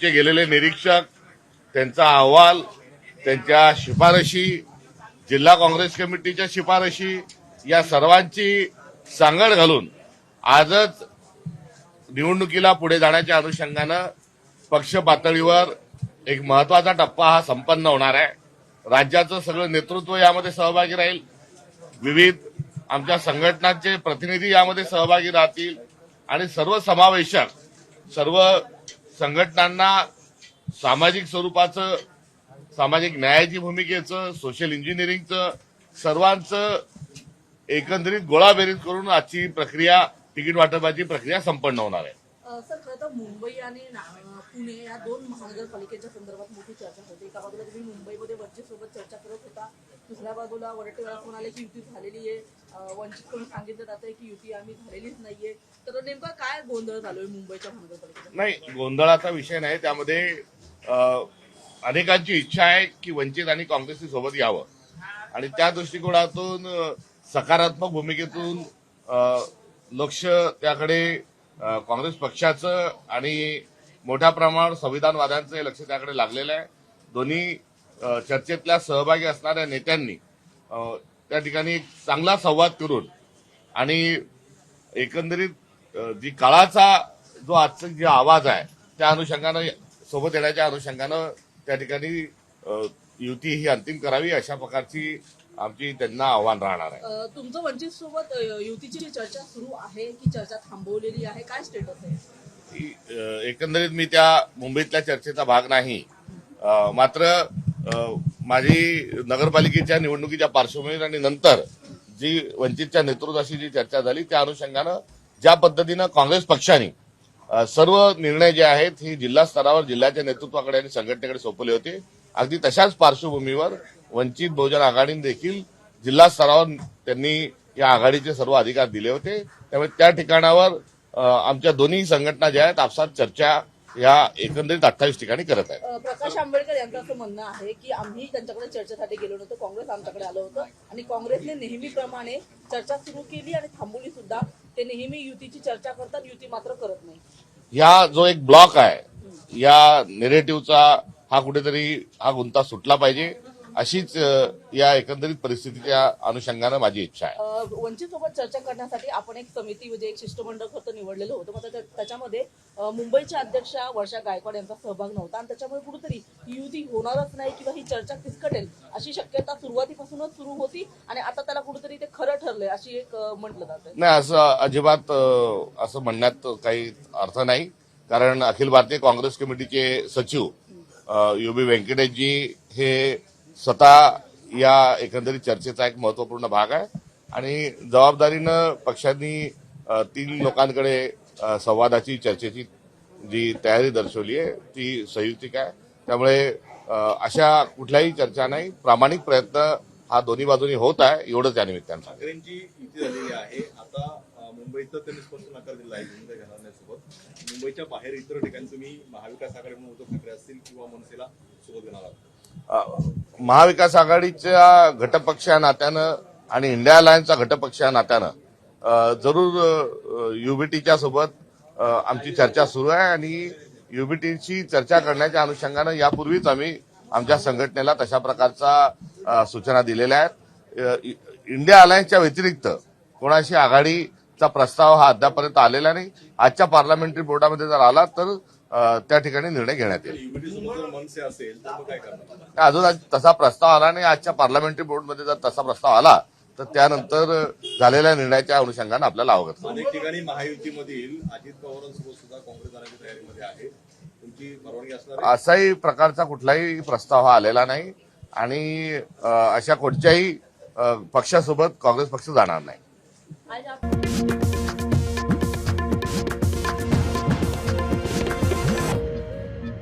चे गेलेले निरीक्षक, त्यांचा अहवाल, त्यांच्या शिफारशी, जिल्हा काँग्रेस कमिटीच्या शिफारशी या सर्वांची सांगड घालून आजच निवडणुकीला पुढे जाण्याच्या अनुषंगानं पक्ष पातळीवर एक महत्वाचा टप्पा हा संपन्न होणार आहे। राज्याचं सगळं नेतृत्व यामध्ये सहभागी राहील, विविध आमच्या संघटनांचे प्रतिनिधी यामध्ये सहभागी राहतील आणि सर्व समावेशक सर्व संघटनांना सामाजिक स्वरूपाचं, सामाजिक न्यायाची भूमिकेचं, सोशल इंजिनिअरिंगचं सर्वांचं एकंदरीत गोळाबेरीज करून आजची प्रक्रिया, तिकीट वाटपाची प्रक्रिया संपन्न होणार आहे। सर, खरं तर मुंबई आणि पुणे या दोन महानगरपालिकेच्या संदर्भात मोठी चर्चा होते। एका बाजूला तुम्ही मुंबईमध्ये वंचितसोबत चर्चा करत होता, दुसऱ्या बाजूला वडेट्टीवार म्हणाले की युती झालेली आहे, वंचितकडून सांगितलं जातंय की युती आम्ही झालेलीच नाहीये। तर नेमका काय गोंधळ झालोय मुंबईच्या महानगरपालिकेत? नाही, गोंधळाचा विषय नाही, त्यामध्ये अनेकांची इच्छा आहे की वंचित आणि काँग्रेसची सोबत यावं आणि त्या दृष्टिकोनातून सकारात्मक भूमिकेतून लक्ष त्याकडे काँग्रेस पक्षाचं आणि मोठ्या प्रमाणावर संविधानवाद्यांचं लक्ष त्याकडे लागलेलं आहे। दोन्ही चर्चेतल्या सहभागी असणाऱ्या नेत्यांनी त्या ठिकाणी एक चांगला संवाद करून आणि एकंदरीत जी काळाचा जो आजचा जे आवाज आहे त्या अनुषंगानं सोबत येण्याच्या अनुषंगानं त्या ठिकाणी युती ही अंतिम करावी अशा प्रकारची आमची त्यांना आव्हान राहणार आहे। तुमचं वंचित सोबत युतीची चर्चा सुरू आहे की चर्चा थांबवलेली आहे, काय स्टेटस आहे? एकंदरीत मी त्या मुंबईतल्या चर्चेचा भाग नाही, मात्र माझी नगरपालिकेच्या निवडणुकीच्या पार्श्वभूमीवर आणि नंतर जी वंचितच्या नेतृत्वाशी जी चर्चा झाली त्या अनुषंगानं ज्या पद्धतीनं काँग्रेस पक्षाने सर्व निर्णय जे आहेत हे जिल्हा स्तरावर जिल्ह्याच्या नेतृत्वाकडे आणि संघटनेकडे सोपवले होते, अगदी तशाच पार्श्वभूमीवर वंचित बहुजन आघाडीने देखील जिल्हा स्तरावर त्यांनी या आघाडीचे सर्व अधिकार दिले होते। त्यामुळे त्या ठिकाणावर आमच्या दोन्ही संघटना ज्या आहेत आपसात चर्चा या एकंदरीत 28 ठिकाणी करत आहेत। प्रकाश आंबेडकर यांचं असं म्हणणं आहे की आम्ही त्यांच्याकडे चर्चेसाठी गेलो नव्हतो, काँग्रेस आमच्याकडे आलं होतं आणि काँग्रेसने नेहमीप्रमाणे चर्चा सुरू केली आणि थांबवली सुद्धा। ते नेहमी युतीची चर्चा करतात, युती मात्र करत नाही। या जो एक ब्लॉक आहे या नेरेटिव्हचा हा कुठेतरी हा गुंता सुटला पाहिजे अशीच या एकंदरीत परिस्थितीच्या अनुषंगानं माझी इच्छा आहे। वंचित सोबत चर्चा करण्यासाठी आपण एक समिती म्हणजे एक शिष्टमंडळ खरं निवडलेलं होतं, मात्र त्याच्यामध्ये मुंबईच्या अध्यक्षा वर्षा गायकवाड यांचा सहभाग नव्हता आणि त्याच्यामुळे कुठेतरी युती होणारच नाही किंवा ही चर्चा फिसकटेल अशी शक्यता सुरुवातीपासूनच सुरू होती आणि आता त्याला कुठेतरी ते खरं ठरलंय अशी एक म्हटलं जातं। नाही, असं अजिबात असं म्हणण्यात काही अर्थ नाही, कारण अखिल भारतीय काँग्रेस कमिटीचे सचिव UB व्यंकटेशजी हे स्वतः या एकंदरीत चर्चेचा एक महत्वपूर्ण भाग आहे आणि जबाबदारीनं पक्षांनी 3 लोकांकडे संवादाची चर्चेची जी तयारी दर्शवली आहे ती संयुक्तिक आहे। त्यामुळे अशा कुठल्याही चर्चा नाही, प्रामाणिक प्रयत्न हा दोन्ही बाजूनी होत आहे एवढंच या निमित्तानं। ठाकरेंची युती झालेली आहे, आता मुंबईत त्यांनी स्पष्ट नकार दिला आहे भूमिका घेण्यासोबत। मुंबईच्या बाहेर इतर ठिकाणी तुम्ही महाविकास आघाडी म्हणून उद्धव ठाकरे असतील किंवा मनसेला सोबत घेणार आहात? महाविकास आघाडीच्या घटकपक्ष या नात्यानं आणि इंडिया अलायन्सचा घटकपक्ष या नात्यानं जरूर युबीटीच्या सोबत आमची चर्चा सुरू आहे आणि युबीटीची चर्चा करण्याच्या अनुषंगानं यापूर्वीच आम्ही आमच्या संघटनेला तशा प्रकारचा सूचना दिलेल्या आहेत। इंडिया अलायन्सच्या व्यतिरिक्त कोणाशी आघाडीचा प्रस्ताव हा अद्यापर्यंत आलेला नाही। आजच्या पार्लमेंटरी बोर्डामध्ये जर आला तर त्या ठिकाणी निर्णय घेण्यात येईल। मनसे असेल तर काय करणार? अजून तसा प्रस्ताव आला नाही। आजच्या पार्लमेंटरी बोर्डमध्ये जर तसा प्रस्ताव आला तर त्यानंतर झालेल्या निर्णयाच्या अनुषंगानं आपल्याला अवगत होईल। अनेक ठिकाणी महायुतीमधील अजित पवारांसोबत सुद्धा काँग्रेस जाण्याच्या तयारीमध्ये आहे, तुमची परवानगी असणार? असाही प्रकारचा कुठलाही प्रस्ताव हा आलेला नाही आणि अशा कोणत्याही पक्षासोबत काँग्रेस पक्ष जाणार नाही।